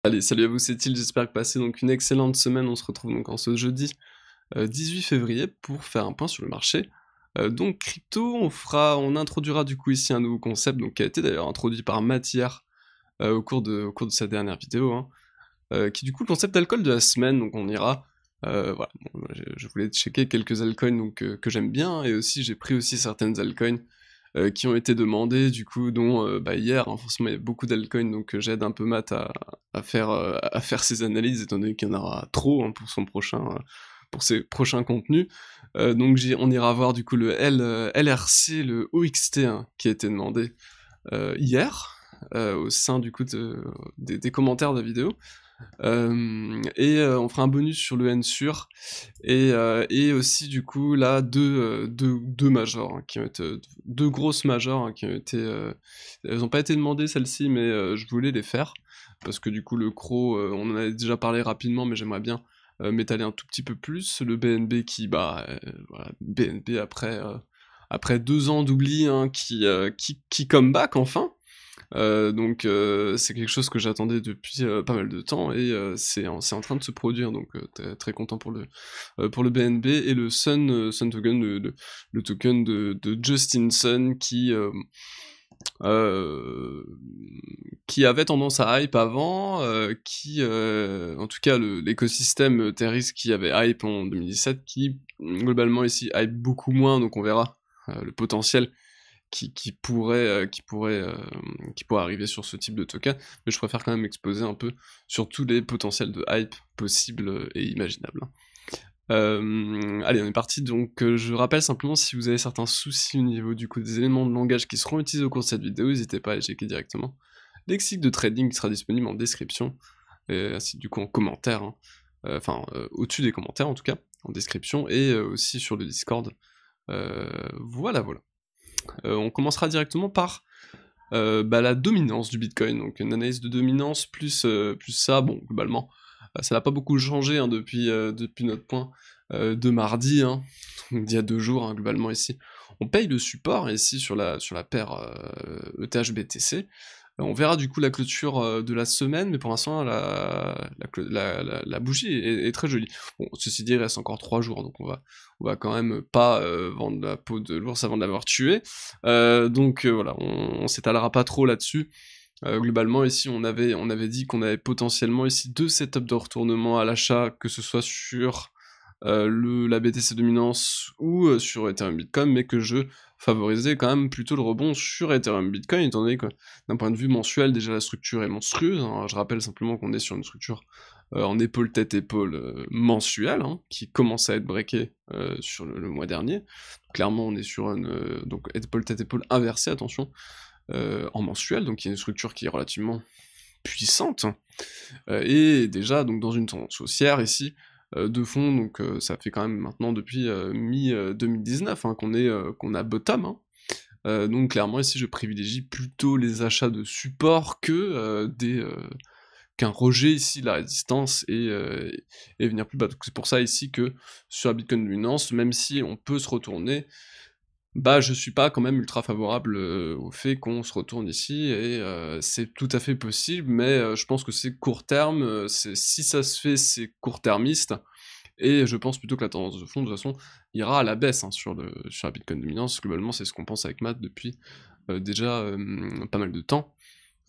Allez, salut à vous, c'est Thiel, j'espère que passez donc une excellente semaine. On se retrouve donc en ce jeudi 18 février pour faire un point sur le marché. Donc crypto, on introduira du coup ici un nouveau concept donc qui a été d'ailleurs introduit par Matt hier au cours de sa dernière vidéo, hein, qui est du coup le concept d'alcool de la semaine. Donc on ira, voilà, bon, je voulais checker quelques altcoins donc que j'aime bien et aussi j'ai pris aussi certaines altcoins qui ont été demandées du coup, dont hier, hein, forcément il y a beaucoup d'altcoins donc j'aide un peu Matt à faire ses analyses étant donné qu'il y en aura trop, hein, pour ses prochains contenus. Donc on ira voir du coup le LRC, le OXT, hein, qui a été demandé hier au sein du coup des commentaires de la vidéo. On fera un bonus sur le N-Sur, et aussi du coup là deux majors, hein, qui ont été deux grosses majors, hein, qui ont été elles n'ont pas été demandées celles-ci, mais je voulais les faire parce que du coup le CRO, on en avait déjà parlé rapidement, mais j'aimerais bien m'étaler un tout petit peu plus. Le BNB qui voilà, BNB après 2 ans d'oubli, hein, qui come back enfin. C'est quelque chose que j'attendais depuis pas mal de temps, et c'est en train de se produire, donc très content pour le BNB. Et le Sun Token, le token de Justin Sun, qui avait tendance à hype avant, en tout cas l'écosystème Terris qui avait hype en 2017, qui globalement ici hype beaucoup moins, donc on verra le potentiel qui pourrait arriver sur ce type de token, mais je préfère quand même exposer un peu sur tous les potentiels de hype possibles et imaginables. Allez, on est parti. Donc je rappelle simplement, si vous avez certains soucis au niveau du coup des éléments de langage qui seront utilisés au cours de cette vidéo, n'hésitez pas à les checker directement. Lexique de trading qui sera disponible en description, et ainsi du coup en commentaire, hein. Au-dessus des commentaires en tout cas, en description, et aussi sur le Discord. Voilà. On commencera directement par la dominance du Bitcoin, donc une analyse de dominance plus ça. Bon, globalement, ça n'a pas beaucoup changé, hein, depuis notre point de mardi, hein, donc d'il y a 2 jours, hein, globalement ici. On paye le support ici sur la paire ETH-BTC. On verra du coup la clôture de la semaine, mais pour l'instant la bougie est très jolie. Bon, ceci dit, il reste encore 3 jours, donc on va quand même pas vendre la peau de l'ours avant de l'avoir tué. Voilà, on s'étalera pas trop là-dessus. Globalement ici on avait dit qu'on avait potentiellement ici 2 setups de retournement à l'achat, que ce soit sur la BTC dominance ou sur Ethereum Bitcoin, mais que je favorisais quand même plutôt le rebond sur Ethereum Bitcoin, étant donné que d'un point de vue mensuel, déjà la structure est monstrueuse, hein. Je rappelle simplement qu'on est sur une structure en épaule-tête-épaule mensuelle, hein, qui commence à être breakée sur le mois dernier. Clairement on est sur une donc épaule-tête-épaule inversée, attention, en mensuel, donc il y a une structure qui est relativement puissante, et déjà donc dans une tendance haussière ici, de fond, donc ça fait quand même maintenant depuis mi-2019, hein, qu'on a bottom, hein. Donc clairement ici je privilégie plutôt les achats de support qu'un rejet ici de la résistance, et venir plus bas. Donc c'est pour ça ici que sur la Bitcoin dominance, même si on peut se retourner, je suis pas quand même ultra favorable au fait qu'on se retourne ici, et c'est tout à fait possible, mais je pense que c'est court terme, si ça se fait, c'est court-termiste, et je pense plutôt que la tendance de fond, de toute façon, ira à la baisse, hein, sur la Bitcoin dominance. Globalement, c'est ce qu'on pense avec Matt depuis déjà pas mal de temps,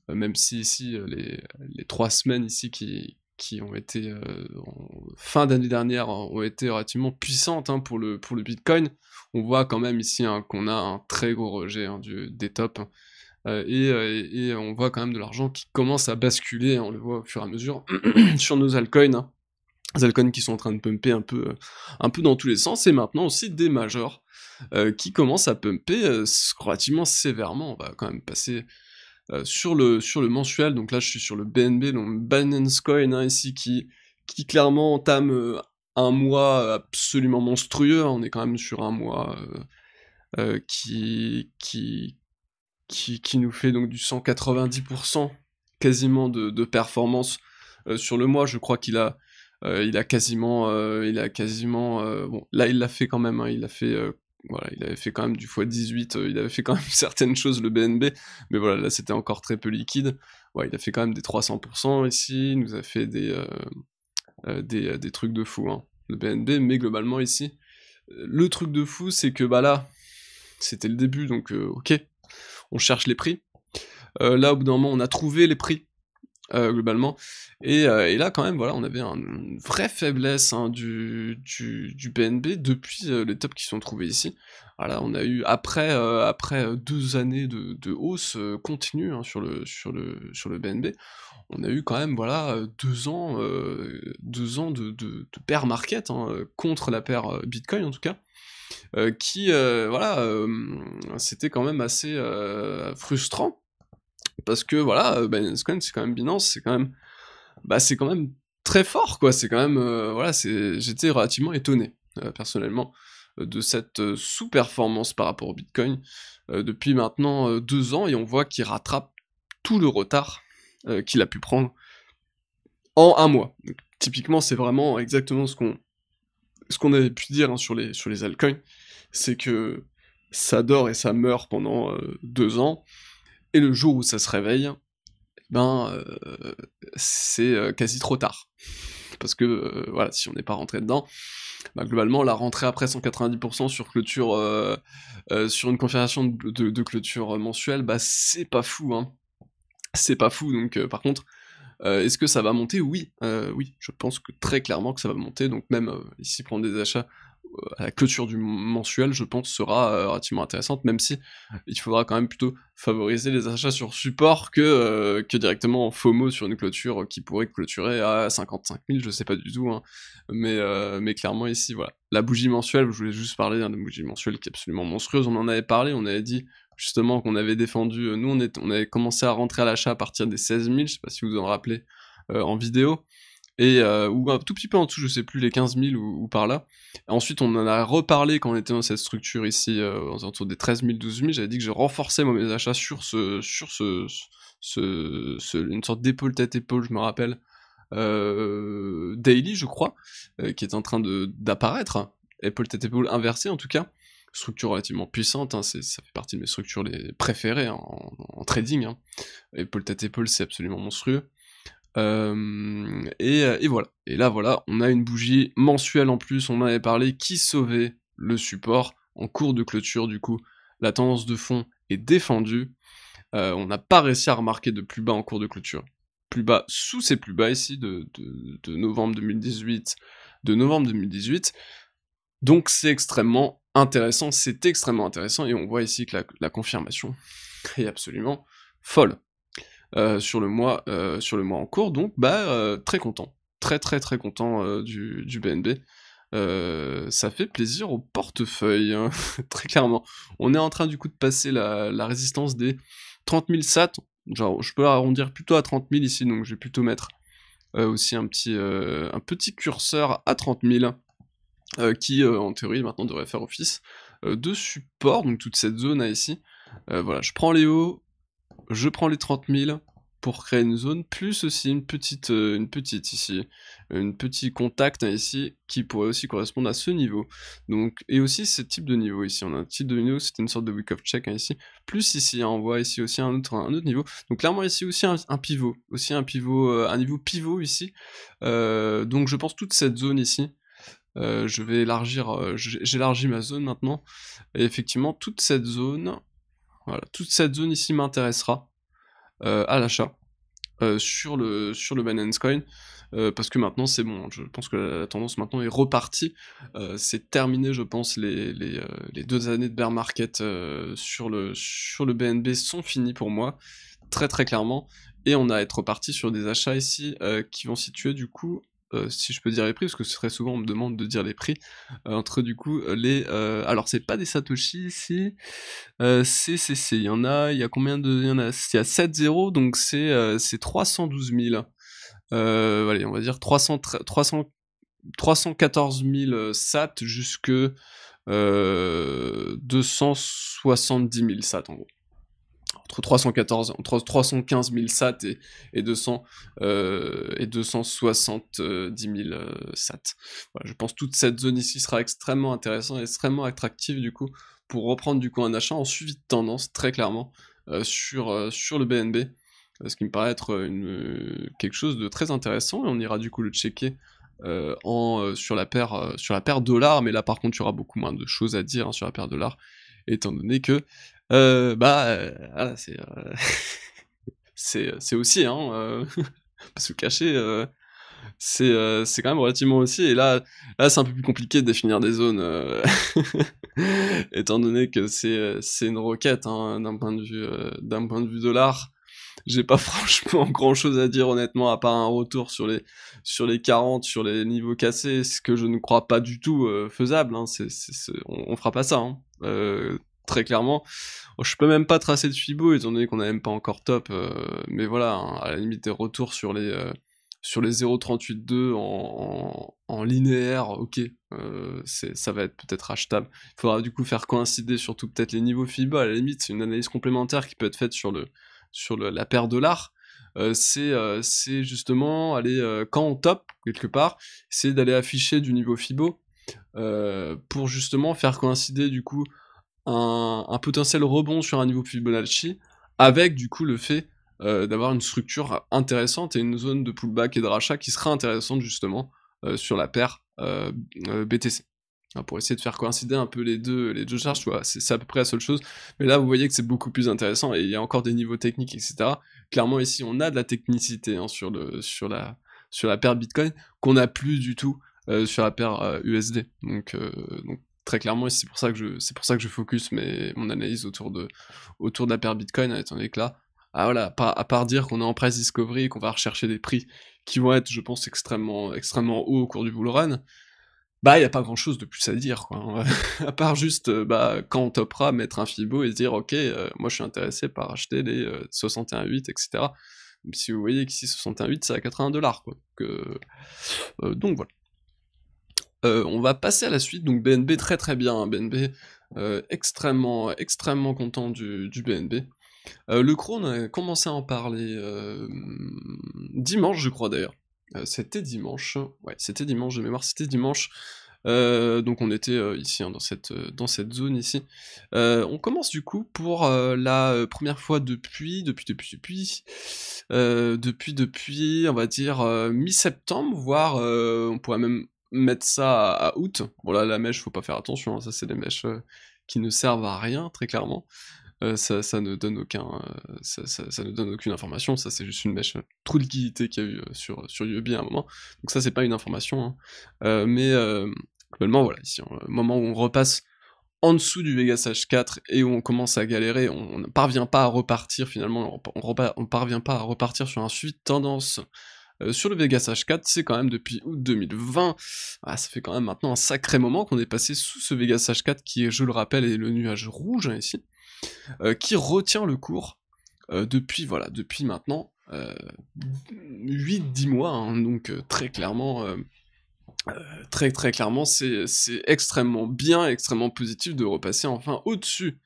même si ici, les 3 semaines ici qui ont été en fin d'année dernière, hein, ont été relativement puissantes, hein, pour le Bitcoin. On voit quand même ici, hein, qu'on a un très gros rejet, hein, des tops, et on voit quand même de l'argent qui commence à basculer, hein, on le voit au fur et à mesure sur nos altcoins, hein. Les altcoins qui sont en train de pumper un peu dans tous les sens, et maintenant aussi des majors qui commencent à pumper relativement sévèrement. On va quand même passer sur le mensuel. Donc là je suis sur le BNB, donc Binance Coin, hein, ici, qui clairement entame un mois absolument monstrueux, hein. On est quand même sur un mois qui nous fait donc du 190% quasiment de performance sur le mois. Je crois il a quasiment, bon, là il l'a fait quand même, hein, voilà, il avait fait quand même du x18, il avait fait quand même certaines choses, le BNB, mais voilà, là c'était encore très peu liquide. ouais, il a fait quand même des 300% ici, il nous a fait des trucs de fou, hein, le BNB, mais globalement ici, le truc de fou, c'est que, bah là, c'était le début, donc ok, on cherche les prix. Là, au bout d'un moment, on a trouvé les prix, globalement, et là, quand même, voilà, on avait une vraie faiblesse, hein, du BNB depuis les tops qui sont trouvés ici. Voilà, on a eu, après 2 années de hausse continue, hein, sur le BNB, on a eu quand même, voilà, 2 ans de bear market, hein, contre la paire Bitcoin en tout cas, qui, voilà, c'était quand même assez frustrant, parce que voilà, Binance Coin, c'est quand même Binance, c'est quand même très fort, quoi, c'est quand même, voilà, j'étais relativement étonné, personnellement, de cette sous-performance par rapport au Bitcoin, depuis maintenant 2 ans, et on voit qu'il rattrape tout le retard qu'il a pu prendre en un mois. Donc, typiquement, c'est vraiment exactement ce qu'on avait pu dire, hein, sur les altcoins, c'est que ça dort et ça meurt pendant 2 ans, et le jour où ça se réveille, ben, c'est quasi trop tard. Parce que, voilà, si on n'est pas rentré dedans, bah, globalement, la rentrée après 190% sur clôture, sur une confirmation de clôture mensuelle, bah, c'est pas fou, hein. C'est pas fou, donc par contre, est-ce que ça va monter? Oui, oui, je pense que très clairement que ça va monter, donc même, ici prendre des achats, à la clôture du mensuel, je pense sera, relativement intéressante, même si il faudra quand même plutôt favoriser les achats sur support que directement en FOMO sur une clôture qui pourrait clôturer à 55 000, je sais pas du tout, hein, mais clairement ici, voilà. La bougie mensuelle, je voulais juste parler, hein, de bougie mensuelle qui est absolument monstrueuse, on en avait parlé, on avait dit justement qu'on avait défendu, nous on avait commencé à rentrer à l'achat à partir des 16 000, je sais pas si vous en rappelez, en vidéo, ou un tout petit peu en dessous, je sais plus, les 15 000 ou par là. Ensuite, on en a reparlé quand on était dans cette structure ici, aux alentours des 13 000, 12 000, j'avais dit que je renforçais moi mes achats sur une sorte d'épaule tête-épaule, je me rappelle, daily, je crois, qui est en train d'apparaître, hein. Épaule tête-épaule inversée en tout cas, structure relativement puissante, hein, ça fait partie de mes structures les préférées, hein, en trading, hein. Épaule tête-épaule, c'est absolument monstrueux. Et voilà. Et là, voilà, on a une bougie mensuelle en plus, on en avait parlé, qui sauvait le support en cours de clôture, du coup, la tendance de fond est défendue, on n'a pas réussi à remarquer de plus bas en cours de clôture. Plus bas sous ces plus bas ici, de novembre 2018, donc c'est extrêmement intéressant, et on voit ici que la confirmation est absolument folle. Sur le mois en cours, donc très content. Très très très content du BNB. Ça fait plaisir au portefeuille, hein, très clairement. On est en train du coup de passer la résistance des 30 000 sats. Genre, je peux arrondir plutôt à 30 000 ici, donc je vais plutôt mettre aussi un petit curseur à 30 000, qui en théorie maintenant devrait faire office de support, donc toute cette zone là ici. Voilà, je prends les hauts, je prends les 30 000 pour créer une zone, plus aussi une petite ici, un petit contact, hein, ici, qui pourrait aussi correspondre à ce niveau. Donc, et aussi ce type de niveau ici, on a un type de niveau, c'était une sorte de week of check, hein, ici, plus ici, hein, on voit ici aussi un autre niveau. Donc clairement ici aussi un pivot, un niveau pivot ici. Donc je pense toute cette zone ici, je vais élargir, j'élargis ma zone maintenant, et effectivement toute cette zone, voilà, toute cette zone ici m'intéressera à l'achat sur le Binance Coin, parce que maintenant c'est bon, je pense que la tendance maintenant est repartie, c'est terminé, je pense, les 2 années de bear market sur le BNB sont finies pour moi, très très clairement, et on a à être reparti sur des achats ici qui vont situer du coup, si je peux dire les prix, parce que très souvent on me demande de dire les prix, entre du coup alors c'est pas des Satoshi ici, il y a combien il y a 7 zéros, donc c'est 312 000. Allez, on va dire 314 000 sats jusque 270 000 sats en gros. Entre 315 000 sats et 270 000 sats. Voilà, je pense que toute cette zone ici sera extrêmement intéressante et extrêmement attractive du coup, pour reprendre du coup un achat en suivi de tendance, très clairement, sur le BNB. ce qui me paraît être quelque chose de très intéressant, et on ira du coup le checker sur la paire dollar, mais là par contre il y aura beaucoup moins de choses à dire, hein, sur la paire dollar, étant donné que voilà, c'est aussi, hein, pas se le cacher, c'est quand même relativement aussi, et là c'est un peu plus compliqué de définir des zones, étant donné que c'est une requête, hein, d'un point de vue dollar. J'ai pas franchement grand chose à dire honnêtement, à part un retour sur les 40, sur les niveaux cassés, ce que je ne crois pas du tout faisable, hein. On fera pas ça, hein. Très clairement. Je peux même pas tracer de Fibo, étant donné qu'on a même pas encore top, mais voilà, hein, à la limite des retours sur les 0,38,2 en linéaire, ok, ça va être peut-être achetable. Il faudra du coup faire coïncider surtout peut-être les niveaux FIBA, à la limite, c'est une analyse complémentaire qui peut être faite sur la paire dollar. C'est justement aller, quand on top, quelque part, c'est d'aller afficher du niveau FIBO, pour justement faire coïncider du coup un potentiel rebond sur un niveau Fibonacci, avec du coup le fait d'avoir une structure intéressante et une zone de pullback et de rachat qui sera intéressante justement sur la paire BTC. Pour essayer de faire coïncider un peu les deux charges, tu vois, c'est à peu près la seule chose. Mais là, vous voyez que c'est beaucoup plus intéressant, et il y a encore des niveaux techniques, etc. Clairement, ici, on a de la technicité, hein, sur la paire Bitcoin, qu'on n'a plus du tout sur la paire USD. Donc très clairement, c'est pour ça que je focus mon analyse autour de la paire Bitcoin, étant donné que là, voilà, à part dire qu'on est en price discovery et qu'on va rechercher des prix qui vont être, je pense, extrêmement hauts au cours du bull run, bah, y a pas grand chose de plus à dire, quoi, hein. À part juste, quand on topera, mettre un Fibo et se dire, ok, moi je suis intéressé par acheter les 61,8, etc. Même si vous voyez qu'ici 61,8 c'est à 80$, quoi. Donc voilà. On va passer à la suite, donc BNB très très bien, hein, BNB, extrêmement content du BNB. Le Cro, on a commencé à en parler dimanche, je crois d'ailleurs. C'était dimanche, ouais, c'était dimanche de mémoire, c'était dimanche. Donc on était ici, hein, dans cette zone ici. On commence du coup pour la première fois depuis, on va dire mi-septembre, voire on pourrait même mettre ça à août. Bon là, la mèche, faut pas faire attention, hein, ça c'est des mèches qui ne servent à rien, très clairement. Ça ne donne ça ne donne aucune information, ça c'est juste une mèche trop de liquidité qu'il y a eu sur UEB à un moment, donc ça c'est pas une information, hein. Mais globalement voilà, ici, au moment où on repasse en dessous du Vegas H4 et où on commence à galérer, on ne parvient pas à repartir finalement, on parvient pas à repartir sur un suivi de tendance sur le Vegas H4, c'est quand même depuis août 2020, ça fait quand même maintenant un sacré moment qu'on est passé sous ce Vegas H4 qui, je le rappelle, est le nuage rouge, hein, ici, qui retient le cours depuis maintenant 8-10 mois, hein, donc très clairement, c'est extrêmement bien, extrêmement positif de repasser enfin au-dessus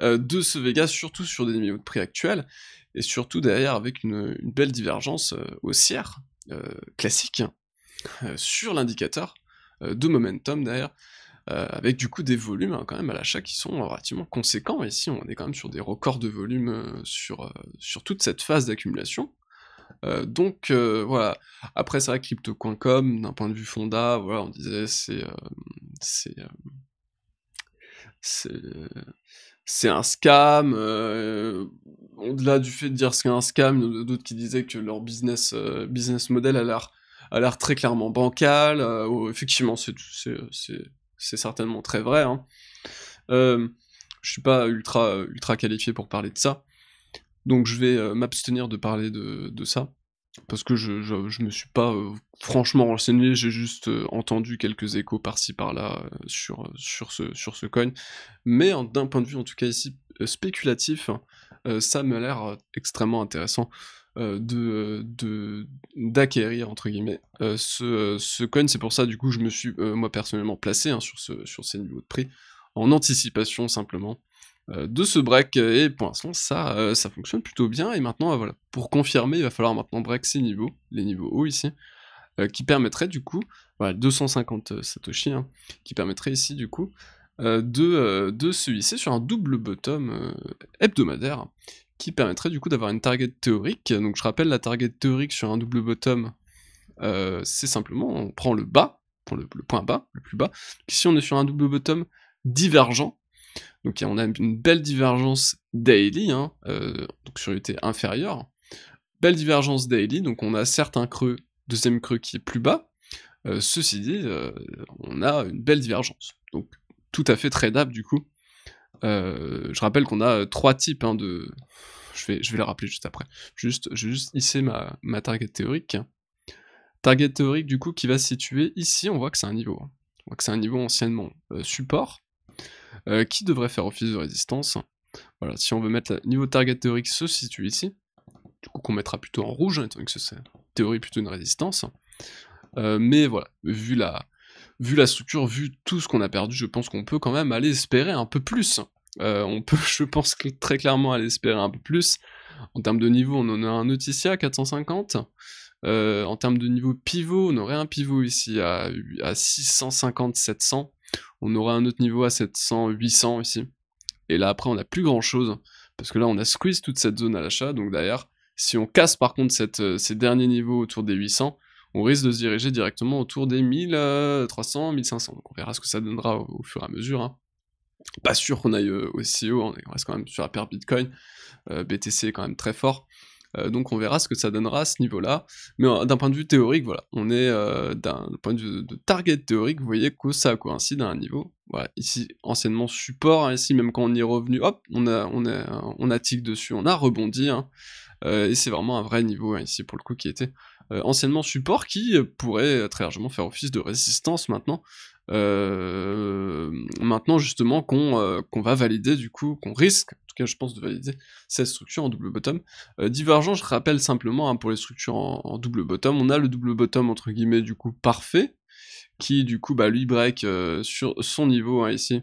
de ce Vegas, surtout sur des niveaux de prix actuels, et surtout derrière avec une belle divergence haussière classique sur l'indicateur de momentum derrière, avec du coup des volumes, hein, quand même à l'achat qui sont relativement conséquents. Ici on est quand même sur des records de volume sur toute cette phase d'accumulation. Donc voilà. Après c'est vrai que Crypto.com, d'un point de vue fonda, voilà, on disait c'est un scam, au-delà du fait de dire c'est un scam, il y en a d'autres qui disaient que leur business model a l'air très clairement bancal, effectivement c'est certainement très vrai, hein. Je suis pas ultra qualifié pour parler de ça, donc je vais m'abstenir de parler de ça, parce que je me suis pas franchement renseigné, j'ai juste entendu quelques échos par-ci par-là sur ce coin, mais d'un point de vue en tout cas ici spéculatif, ça m'a l'air extrêmement intéressant d'acquérir entre guillemets ce coin. C'est pour ça du coup je me suis moi personnellement placé, hein, sur ces niveaux de prix, en anticipation simplement de ce break, et pour l'instant ça fonctionne plutôt bien, et maintenant voilà, pour confirmer il va falloir maintenant break ces niveaux, les niveaux hauts ici, qui permettraient du coup, voilà, 250 Satoshi, hein, qui permettrait ici du coup de se hisser sur un double bottom hebdomadaire, qui permettrait du coup d'avoir une target théorique. Donc je rappelle, la target théorique sur un double bottom, c'est simplement, on prend le bas, le point bas, le plus bas. Ici on est sur un double bottom divergent, donc on a une belle divergence daily, hein, donc sur UT inférieure, belle divergence daily, donc on a certes un creux, deuxième creux qui est plus bas, ceci dit, on a une belle divergence, donc tout à fait tradable du coup. Je rappelle qu'on a 3 types hein, de... Je vais le rappeler juste après. Je vais juste hisser ma target théorique. Target théorique du coup qui va se situer ici, on voit que c'est un niveau. Hein. On voit que c'est un niveau anciennement support, qui devrait faire office de résistance. Voilà, si on veut mettre le niveau target théorique se situe ici, du coup qu'on mettra plutôt en rouge, hein, étant donné que c'est théorie plutôt une résistance. Mais voilà, vu la structure, vu tout ce qu'on a perdu, je pense qu'on peut quand même aller espérer un peu plus. On peut, je pense, très clairement aller espérer un peu plus. En termes de niveau, on en a un autre ici à 450. En termes de niveau pivot, on aurait un pivot ici à 650-700. On aurait un autre niveau à 700-800 ici. Et là, après, on n'a plus grand-chose. Parce que là, on a squeeze toute cette zone à l'achat. Donc derrière, si on casse par contre ces derniers niveaux autour des 800, on risque de se diriger directement autour des 1300, 1500. Donc on verra ce que ça donnera au fur et à mesure. Hein. Pas sûr qu'on aille aussi haut, on reste quand même sur la paire Bitcoin. BTC est quand même très fort. Donc on verra ce que ça donnera à ce niveau-là. Mais d'un point de vue théorique, voilà, on est d'un point de vue de target théorique, vous voyez que ça coïncide à un niveau. Voilà, ici, anciennement support, hein, ici, même quand on y est revenu, hop, on a tick dessus, on a rebondi, hein, et c'est vraiment un vrai niveau, hein, ici, pour le coup, qui était anciennement support, qui pourrait très largement faire office de résistance maintenant. Maintenant justement qu'on va valider du coup, qu'on risque, en tout cas je pense de valider cette structure en double bottom. Divergent, je rappelle simplement hein, pour les structures en double bottom, on a le double bottom entre guillemets du coup parfait, qui du coup bah lui break sur son niveau hein, ici.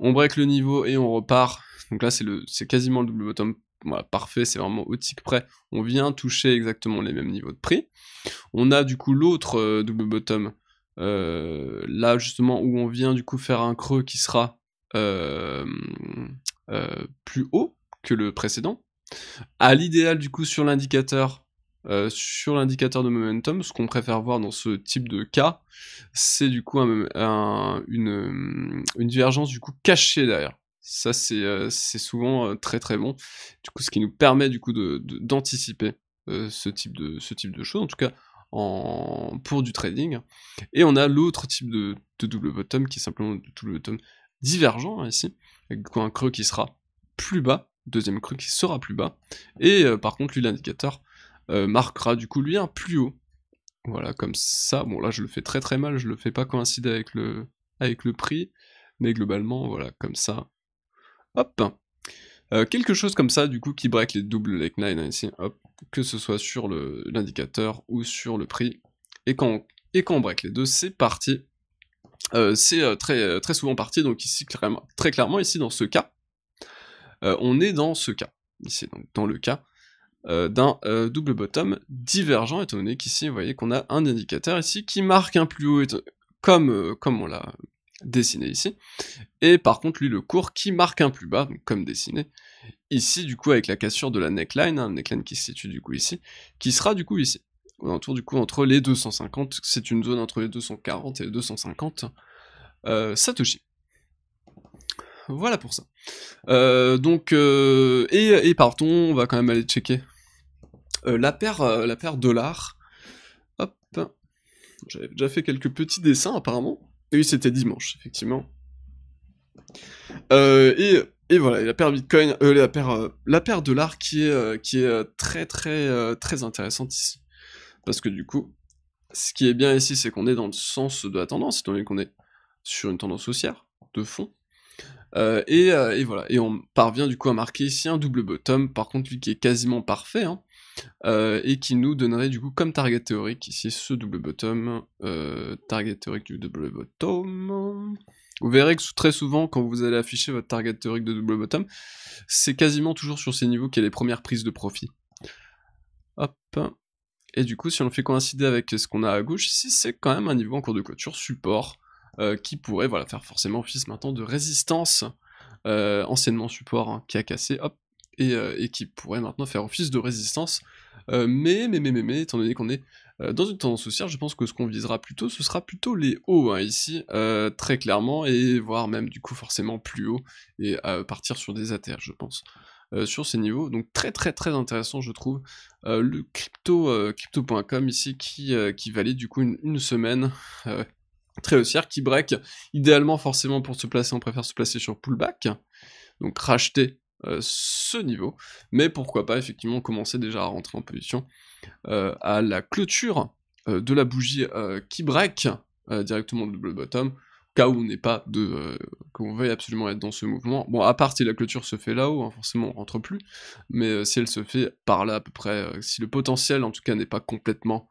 On break le niveau et on repart, donc là c'est quasiment le double bottom. Voilà, parfait, c'est vraiment au tick près, on vient toucher exactement les mêmes niveaux de prix. On a du coup l'autre double bottom, là justement où on vient du coup faire un creux qui sera plus haut que le précédent. À l'idéal du coup sur l'indicateur de momentum, ce qu'on préfère voir dans ce type de cas, c'est du coup une divergence du coup cachée derrière. Ça c'est souvent très très bon. Du coup ce qui nous permet du coup d'anticiper ce type de choses, en tout cas pour du trading. Et on a l'autre type de double bottom qui est simplement de double bottom divergent hein, ici, avec un creux qui sera plus bas, deuxième creux qui sera plus bas, et par contre lui l'indicateur marquera du coup lui un plus haut. Voilà, comme ça. Bon là je le fais très très mal, je le fais pas coïncider avec le prix, mais globalement voilà, comme ça. Hop, quelque chose comme ça, du coup, qui break les doubles neckline hein, ici, hop, que ce soit sur l'indicateur ou sur le prix. Et quand on break les deux, c'est parti. C'est très souvent parti, donc ici, très clairement, ici, dans ce cas, on est dans ce cas, ici, donc dans le cas d'un double bottom divergent, étant donné qu'ici, vous voyez qu'on a un indicateur ici qui marque un plus haut, comme on l'a dessiné ici, et par contre lui le court qui marque un plus bas, donc comme dessiné, ici du coup avec la cassure de la neckline, hein, neckline qui se situe du coup ici, qui sera du coup ici, autour du coup entre les 250, c'est une zone entre les 240 et les 250 Satoshi. Voilà pour ça. Donc, et partons, on va quand même aller checker la paire dollar. Hop, j'avais déjà fait quelques petits dessins apparemment. Et oui, c'était dimanche, effectivement. Et voilà, et la paire Bitcoin, la paire dollar qui est très intéressante ici. Parce que du coup, ce qui est bien ici, c'est qu'on est dans le sens de la tendance, étant donné qu'on est sur une tendance haussière, de fond. Et voilà, et on parvient du coup à marquer ici un double bottom, par contre lui qui est quasiment parfait, hein, et qui nous donnerait du coup comme target théorique ici ce double bottom, target théorique du double bottom. Vous verrez que très souvent quand vous allez afficher votre target théorique de double bottom, c'est quasiment toujours sur ces niveaux qu'il y a les premières prises de profit. Hop. Et du coup si on le fait coïncider avec ce qu'on a à gauche ici, c'est quand même un niveau en cours de clôture support, qui pourrait voilà, faire forcément office maintenant de résistance, anciennement support hein, qui a cassé, hop, et qui pourrait maintenant faire office de résistance. Mais, étant donné qu'on est dans une tendance haussière, je pense que ce qu'on visera plutôt, ce sera plutôt les hauts, hein, ici, très clairement, et voire même du coup forcément plus haut, et partir sur des ATH, je pense. Sur ces niveaux, donc très très très intéressant je trouve, le crypto.com ici qui valide du coup une semaine très haussière, qui break, idéalement forcément pour se placer, on préfère se placer sur pullback, donc racheter ce niveau, mais pourquoi pas effectivement commencer déjà à rentrer en position à la clôture de la bougie qui break directement le double bottom, cas où on n'est pas qu'on veuille absolument être dans ce mouvement. Bon, à part si la clôture se fait là-haut, hein, forcément on rentre plus, mais si elle se fait par là à peu près, si le potentiel en tout cas n'est pas complètement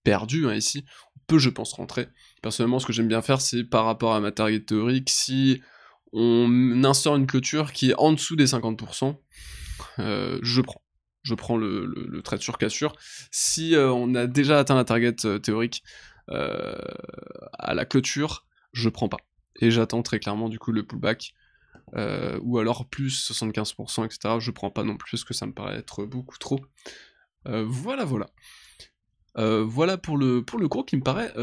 perdu, hein, ici, on peut je pense rentrer. Personnellement ce que j'aime bien faire c'est par rapport à ma target théorique, si on instaure une clôture qui est en dessous des 50%, je prends le trade sur cassure. Si on a déjà atteint la target théorique à la clôture, je prends pas. Et j'attends très clairement du coup le pullback, ou alors plus 75%, etc. Je prends pas non plus parce que ça me paraît être beaucoup trop. Voilà. Voilà pour le cours qui me paraît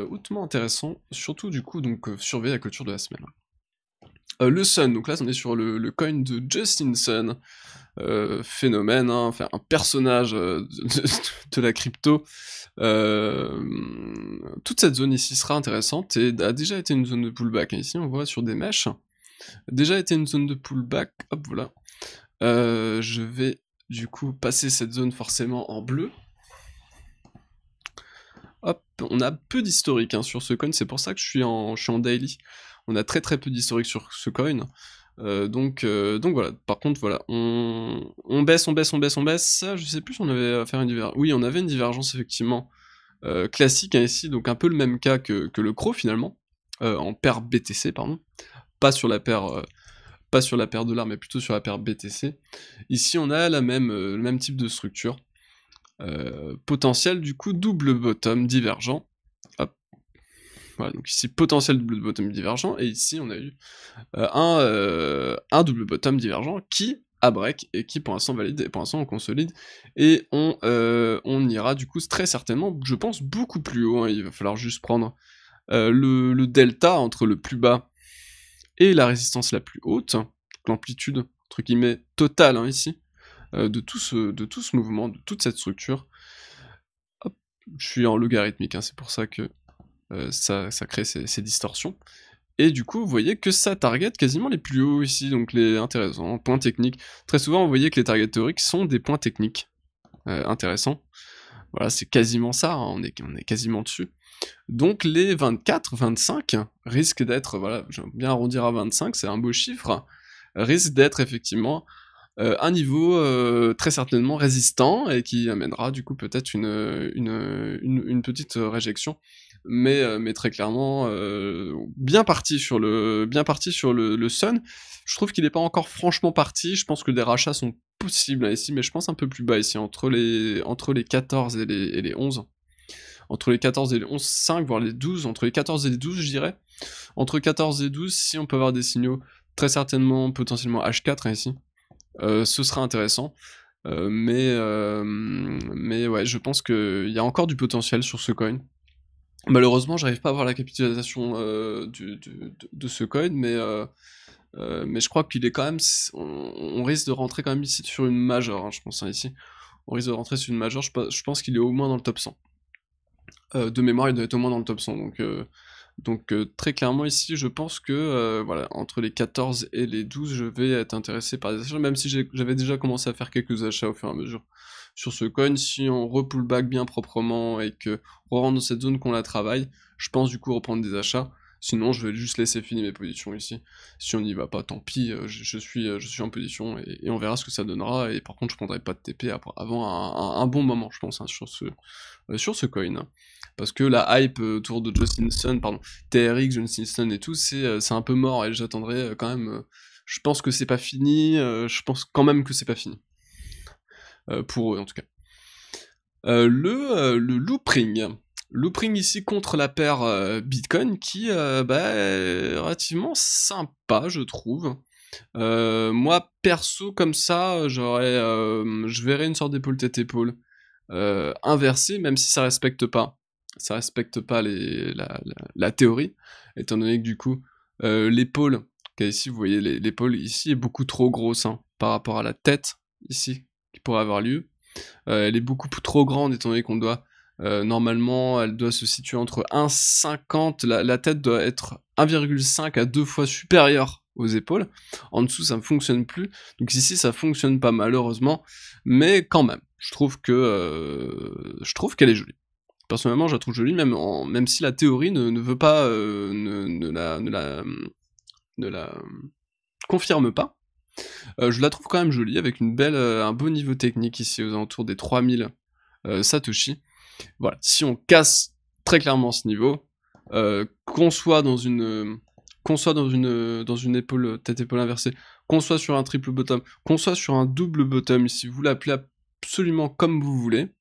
hautement intéressant, surtout du coup donc surveiller la clôture de la semaine. Le Sun, donc là on est sur le coin de Justin Sun, phénomène, hein, enfin un personnage de la crypto. Toute cette zone ici sera intéressante et a déjà été une zone de pullback. Ici on voit sur des mèches, déjà été une zone de pullback, hop voilà. Je vais du coup passer cette zone forcément en bleu. Hop, on a peu d'historique hein, sur ce coin, c'est pour ça que je suis en daily. On a très peu d'historique sur ce coin. Donc voilà, par contre voilà, on baisse, ça, je sais plus si on avait à faire une divergence, oui on avait une divergence effectivement classique hein, ici, donc un peu le même cas que le CRO finalement, en paire BTC pardon, pas sur la paire $, mais plutôt sur la paire BTC, ici on a le même type de structure, potentiel du coup double bottom divergent, hop, voilà, donc ici potentiel double bottom divergent, et ici on a eu un double bottom divergent qui a break et qui pour l'instant valide, et pour l'instant on consolide, et on ira du coup très certainement, je pense, beaucoup plus haut, hein. Il va falloir juste prendre le delta entre le plus bas et la résistance la plus haute, l'amplitude entre guillemets totale hein, ici, de tout ce mouvement, de toute cette structure. Hop, je suis en logarithmique, hein, c'est pour ça que ça crée ces distorsions. Et du coup, vous voyez que ça target quasiment les plus hauts ici, donc les intéressants, points techniques. Très souvent, vous voyez que les targets théoriques sont des points techniques intéressants. Voilà, c'est quasiment ça, hein, on est quasiment dessus. Donc les 24, 25 risquent d'être, voilà, j'aime bien arrondir à 25, c'est un beau chiffre, risquent d'être effectivement un niveau très certainement résistant, et qui amènera du coup peut-être une petite réjection, mais très clairement bien parti sur le Sun. Je trouve qu'il n'est pas encore franchement parti, je pense que des rachats sont possibles là, ici, mais je pense un peu plus bas ici, entre les 14 et les 11. Entre les 14 et les 11, 5, voire les 12, entre les 14 et les 12 je dirais. Entre 14 et 12, si on peut avoir des signaux, très certainement, potentiellement H4 hein, ici, ce sera intéressant. Mais ouais, je pense qu'il y a encore du potentiel sur ce coin. Malheureusement, j'arrive pas à voir la capitalisation de ce coin, mais je crois qu'il est quand même... On risque de rentrer quand même ici sur une majeure, hein, je pense, hein, ici. On risque de rentrer sur une majeure, je pense qu'il est au moins dans le top 100. De mémoire, il doit être au moins dans le top 100, donc très clairement ici, je pense que voilà, entre les 14 et les 12, je vais être intéressé par des achats, même si j'avais déjà commencé à faire quelques achats au fur et à mesure sur ce coin. Si on repull back bien proprement et que on rentre dans cette zone qu'on la travaille, je pense du coup reprendre des achats. Sinon, je vais juste laisser finir mes positions ici. Si on n'y va pas, tant pis, je suis en position, et on verra ce que ça donnera. Et par contre, je prendrai pas de TP avant un bon moment, je pense, hein, sur ce coin. Hein. Parce que la hype autour de Justin Sun, pardon, TRX, Justin Sun et tout, c'est un peu mort, et j'attendrai quand même... je pense que c'est pas fini, je pense quand même que c'est pas fini. Pour eux, en tout cas. Le loopring. Loopring ici contre la paire Bitcoin qui est relativement sympa, je trouve. Moi, perso, comme ça, je verrais une sorte d'épaule tête-épaule inversée, même si ça respecte pas la théorie, étant donné que du coup, l'épaule, ici, vous voyez, l'épaule ici est beaucoup trop grosse hein, par rapport à la tête, ici, qui pourrait avoir lieu. Elle est beaucoup trop grande, étant donné qu'on doit, normalement, elle doit se situer entre 1,50, la tête doit être 1,5 à 2 fois supérieure aux épaules. En dessous, ça ne fonctionne plus. Donc ici, ça fonctionne pas malheureusement, mais quand même, je trouve qu'elle est jolie. Personnellement, je la trouve jolie, même si la théorie ne veut pas, ne la confirme pas. Je la trouve quand même jolie, avec un beau niveau technique ici, aux alentours des 3000 Satoshi. Voilà, si on casse très clairement ce niveau, qu'on soit dans une épaule, tête-épaule inversée, qu'on soit sur un triple bottom, qu'on soit sur un double bottom, si vous l'appelez absolument comme vous voulez,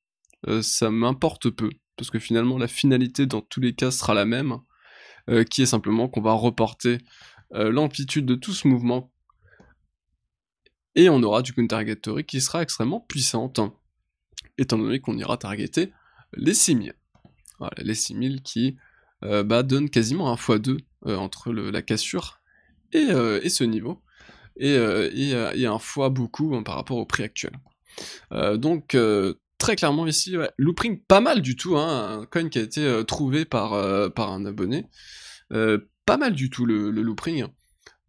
ça m'importe peu, parce que finalement la finalité dans tous les cas sera la même, qui est simplement qu'on va reporter l'amplitude de tout ce mouvement, et on aura du coup une target theory qui sera extrêmement puissante, étant donné qu'on ira targeter les 6000. Voilà, les 6000 qui donnent quasiment un x2 entre la cassure et ce niveau, et un fois beaucoup hein, par rapport au prix actuel. Donc très clairement ici, ouais, loopring pas mal du tout, hein, un coin qui a été trouvé par un abonné. Pas mal du tout le loopring,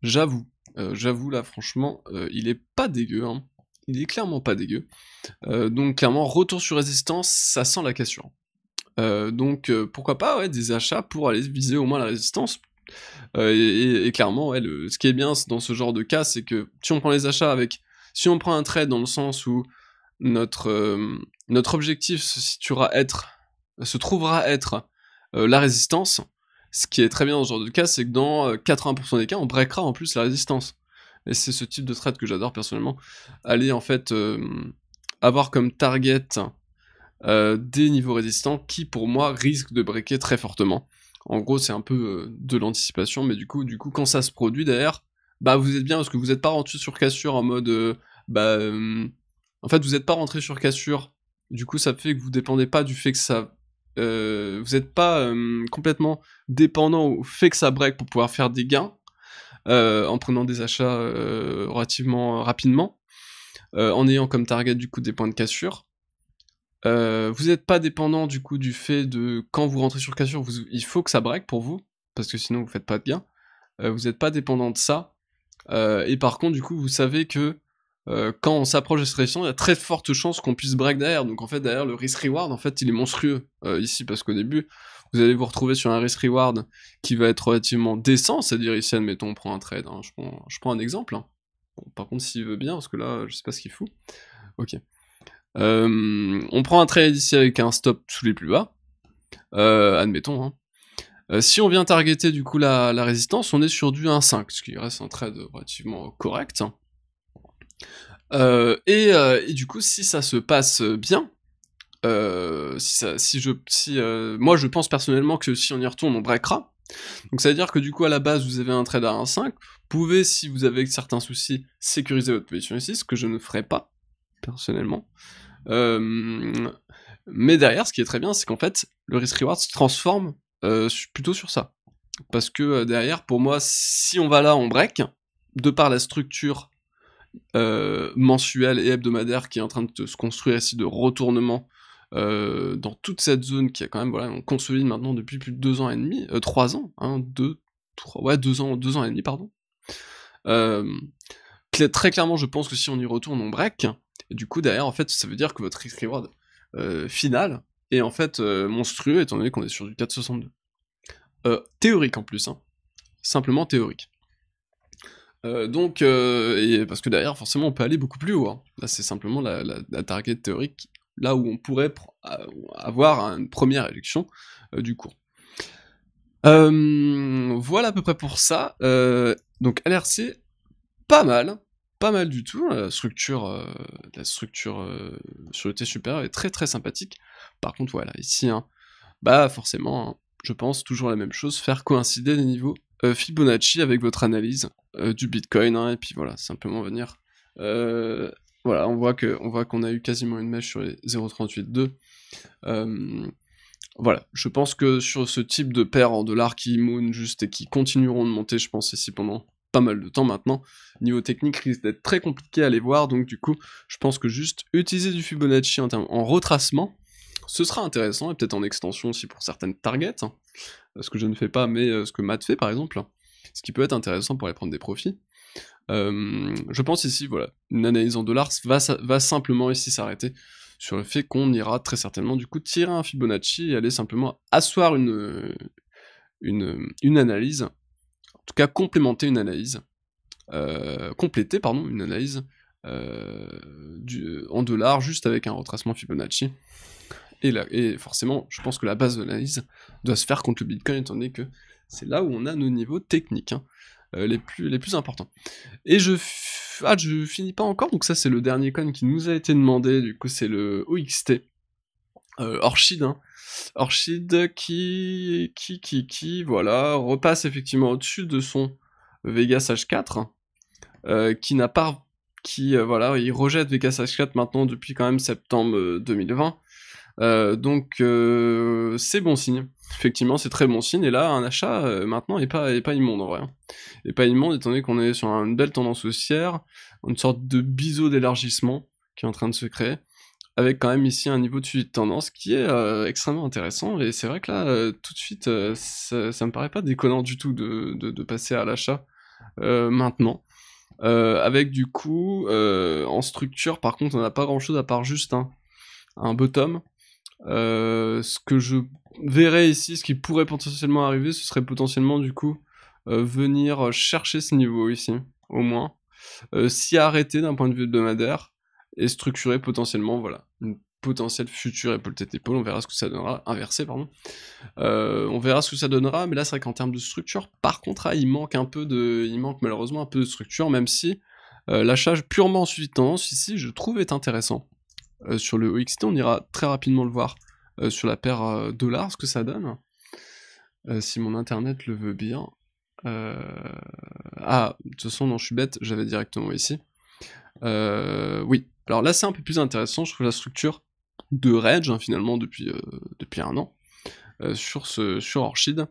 j'avoue. J'avoue là franchement, il est pas dégueu, hein. Il est clairement pas dégueu. Donc clairement, retour sur résistance, ça sent la cassure. Donc pourquoi pas ouais, des achats pour aller viser au moins la résistance. Et clairement, ouais, ce qui est bien dans ce genre de cas, c'est que si on prend les achats si on prend un trade dans le sens où notre objectif se trouvera être la résistance, ce qui est très bien dans ce genre de cas, c'est que dans 80% des cas, on breakera en plus la résistance. Et c'est ce type de trade que j'adore personnellement. Aller en fait avoir comme target des niveaux résistants qui pour moi risquent de breaker très fortement. En gros c'est un peu de l'anticipation, mais du coup quand ça se produit derrière, vous êtes bien parce que vous n'êtes pas rentré sur cassure en mode en fait vous n'êtes pas rentré sur cassure, du coup ça fait que vous dépendez pas du fait que ça vous n'êtes pas complètement dépendant au fait que ça break pour pouvoir faire des gains en prenant des achats relativement rapidement, en ayant comme target du coup des points de cassure. Vous n'êtes pas dépendant du coup du fait de quand vous rentrez sur cassure, il faut que ça break pour vous, parce que sinon vous faites pas de gain. Vous n'êtes pas dépendant de ça, et par contre du coup vous savez que quand on s'approche de cette résistance, il y a très forte chance qu'on puisse break derrière, donc en fait derrière le risk reward en fait il est monstrueux ici, parce qu'au début vous allez vous retrouver sur un risk reward qui va être relativement décent, c'est-à-dire ici admettons on prend un trade, hein, je prends un exemple, hein. Bon, par contre s'il veut bien, parce que là je sais pas ce qu'il fout, ok. On prend un trade ici avec un stop sous les plus bas, admettons, hein. Si on vient targeter du coup la résistance, on est sur du 1,5, ce qui reste un trade relativement correct. Et du coup, si ça se passe bien, moi je pense personnellement que si on y retourne, on breakera. Donc ça veut dire que du coup à la base vous avez un trade à 1,5, vous pouvez, si vous avez certains soucis, sécuriser votre position ici, ce que je ne ferai pas, personnellement. Mais derrière, ce qui est très bien, c'est qu'en fait, le risk-reward se transforme plutôt sur ça. Parce que derrière, pour moi, si on va là, on break, de par la structure mensuelle et hebdomadaire qui est en train de se construire ici, de retournement dans toute cette zone qui a quand même, voilà, on consolide maintenant depuis plus de 2 ans et demi, 3 ans, hein, 2 ans et demi, pardon. Très clairement, je pense que si on y retourne, on break, et du coup, derrière, en fait, ça veut dire que votre risk-reward final est en fait monstrueux, étant donné qu'on est sur du 4,62. Théorique en plus, hein. Simplement théorique. Et parce que derrière, forcément, on peut aller beaucoup plus haut, hein. Là, c'est simplement la target théorique, là où on pourrait avoir une première élection du cours. Voilà à peu près pour ça. Donc LRC, pas mal du tout. La structure sur le T supérieur est très très sympathique. Par contre, voilà, ici, hein, forcément, hein, je pense toujours la même chose, faire coïncider les niveaux Fibonacci avec votre analyse du Bitcoin, hein, et puis voilà, simplement venir. Voilà, on voit qu'on a eu quasiment une mèche sur les 0,38,2. Voilà, je pense que sur ce type de paire en dollars qui moon juste et qui continueront de monter, je pense ici pendant pas mal de temps maintenant, niveau technique risque d'être très compliqué à les voir, donc du coup, je pense que juste utiliser du Fibonacci en retracement, ce sera intéressant, et peut-être en extension aussi pour certaines targets, hein, ce que je ne fais pas, mais ce que Matt fait par exemple, ce qui peut être intéressant pour aller prendre des profits. Je pense ici, voilà, une analyse en dollars va simplement ici s'arrêter sur le fait qu'on ira très certainement du coup tirer un Fibonacci et aller simplement asseoir une analyse, en tout cas compléter une analyse, en dollars juste avec un retracement Fibonacci. Et forcément, je pense que la base de l'analyse doit se faire contre le Bitcoin, étant donné que c'est là où on a nos niveaux techniques, hein, les plus importants. Et je finis pas encore, donc ça c'est le dernier coin qui nous a été demandé, du coup c'est le OXT, Orchid, hein. Orchid qui, voilà, repasse effectivement au-dessus de son Vegas H4, voilà, il rejette Vegas H4 maintenant depuis quand même septembre 2020, donc c'est bon signe. Effectivement, c'est très bon signe, et là, un achat, maintenant, est pas immonde, en vrai. Hein. Et pas immonde, étant donné qu'on est sur une belle tendance haussière, une sorte de biseau d'élargissement qui est en train de se créer, avec quand même ici un niveau de suivi de tendance qui est extrêmement intéressant, et c'est vrai que là, tout de suite, ça me paraît pas déconnant du tout de passer à l'achat maintenant. Avec du coup, en structure, par contre, on n'a pas grand-chose à part juste un bottom. Ce que je verrais ici, ce qui pourrait potentiellement arriver, ce serait potentiellement du coup venir chercher ce niveau ici, au moins, s'y arrêter d'un point de vue hebdomadaire, et structurer potentiellement, voilà, une potentielle future épaule tête épaule, on verra ce que ça donnera, inversé, pardon. On verra ce que ça donnera, mais là c'est vrai qu'en termes de structure, par contre, il manque malheureusement un peu de structure, même si l'achat purement en suivi de tendance ici, je trouve est intéressant. Sur le OXT, on ira très rapidement le voir sur la paire dollars, ce que ça donne. Si mon internet le veut bien. Ah, de toute façon, non, je suis bête, j'avais directement ici. Oui, alors là c'est un peu plus intéressant, je trouve la structure de range, hein, finalement, depuis un an, sur Orchid.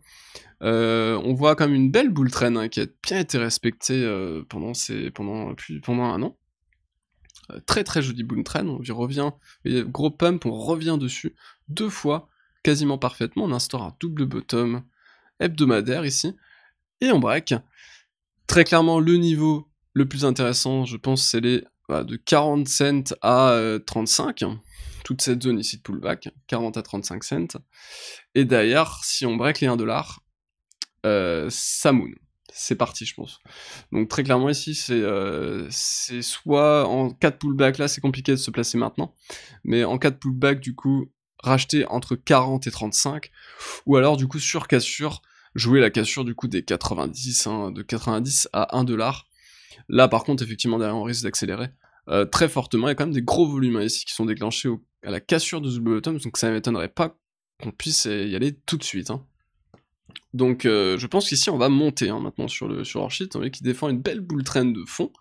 On voit comme une belle bull trend, hein, qui a bien été respectée pendant un an. Très très joli bull trend, on y revient, et gros pump, on revient dessus, 2 fois, quasiment parfaitement, on instaure un double bottom hebdomadaire ici, et on break. Très clairement, le niveau le plus intéressant, je pense, c'est les de 40 cents à 35, toute cette zone ici de pullback, 40 à 35 cents, et derrière, si on break les 1$, ça moon. C'est parti, je pense. Donc très clairement ici, c'est soit en cas de pullback, là c'est compliqué de se placer maintenant, mais en cas de pullback, du coup, racheter entre 40 et 35, ou alors du coup sur cassure, jouer la cassure du coup des 90, hein, de 90 à 1$. Là par contre, effectivement, derrière on risque d'accélérer très fortement, il y a quand même des gros volumes ici qui sont déclenchés à la cassure de ce bottom, donc ça ne m'étonnerait pas qu'on puisse y aller tout de suite. Hein. Donc je pense qu'ici on va monter hein, maintenant sur Orchid, étant donné qu'il défend une belle bull trend de fond,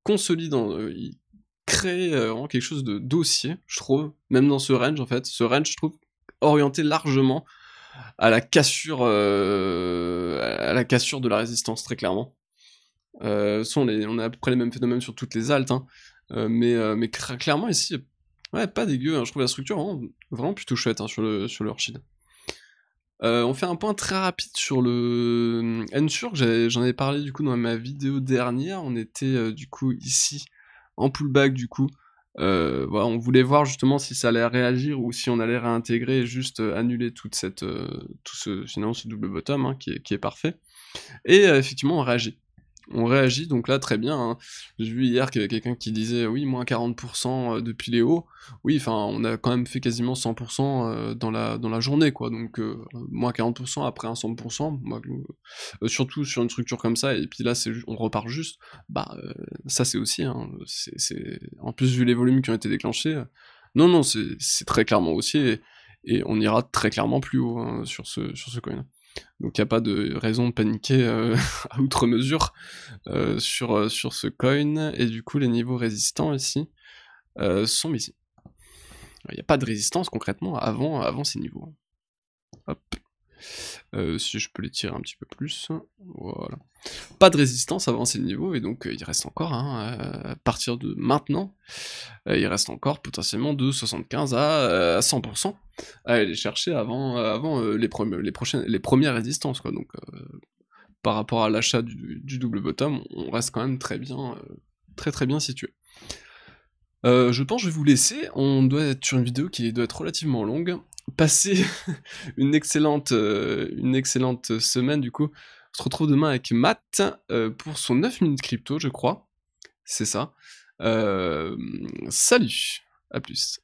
consolide, il crée vraiment quelque chose de dossier, je trouve, même dans ce range en fait. Ce range, je trouve, orienté largement à la cassure de la résistance, très clairement. On a à peu près les mêmes phénomènes sur toutes les altes, hein, mais clairement ici, ouais, pas dégueu, hein, je trouve la structure vraiment plutôt chouette hein, sur le Orchid. On fait un point très rapide sur le Ensure, j'en avais parlé du coup dans ma vidéo dernière, on était du coup ici en pullback du coup, voilà, on voulait voir justement si ça allait réagir ou si on allait réintégrer et juste annuler tout ce double bottom hein, qui est parfait, et effectivement on réagit. On réagit, donc là, très bien, hein. J'ai vu hier qu'il y avait quelqu'un qui disait, oui, moins 40% depuis les hauts. Oui, enfin, on a quand même fait quasiment 100% dans la journée, quoi. Donc, moins 40% après un 100%, surtout sur une structure comme ça, et puis là, on repart juste, ça c'est aussi, hein, en plus, vu les volumes qui ont été déclenchés, non, c'est très clairement haussier, et on ira très clairement plus haut hein, sur ce coin. Donc il n'y a pas de raison de paniquer à outre mesure sur ce coin, et du coup les niveaux résistants ici sont ici. Il n'y a pas de résistance concrètement avant ces niveaux. Hop. Si je peux les tirer un petit peu plus, voilà. Pas de résistance avant ces niveaux, et donc il reste encore, à partir de maintenant, il reste encore potentiellement de 75 à 100% à aller chercher avant les premières résistances, quoi. Donc par rapport à l'achat du double bottom, on reste quand même très bien situé. Je pense que je vais vous laisser, on doit être sur une vidéo qui doit être relativement longue. Passez une excellente semaine du coup. On se retrouve demain avec Matt pour son 9 minutes crypto, je crois. C'est ça. Salut, à plus.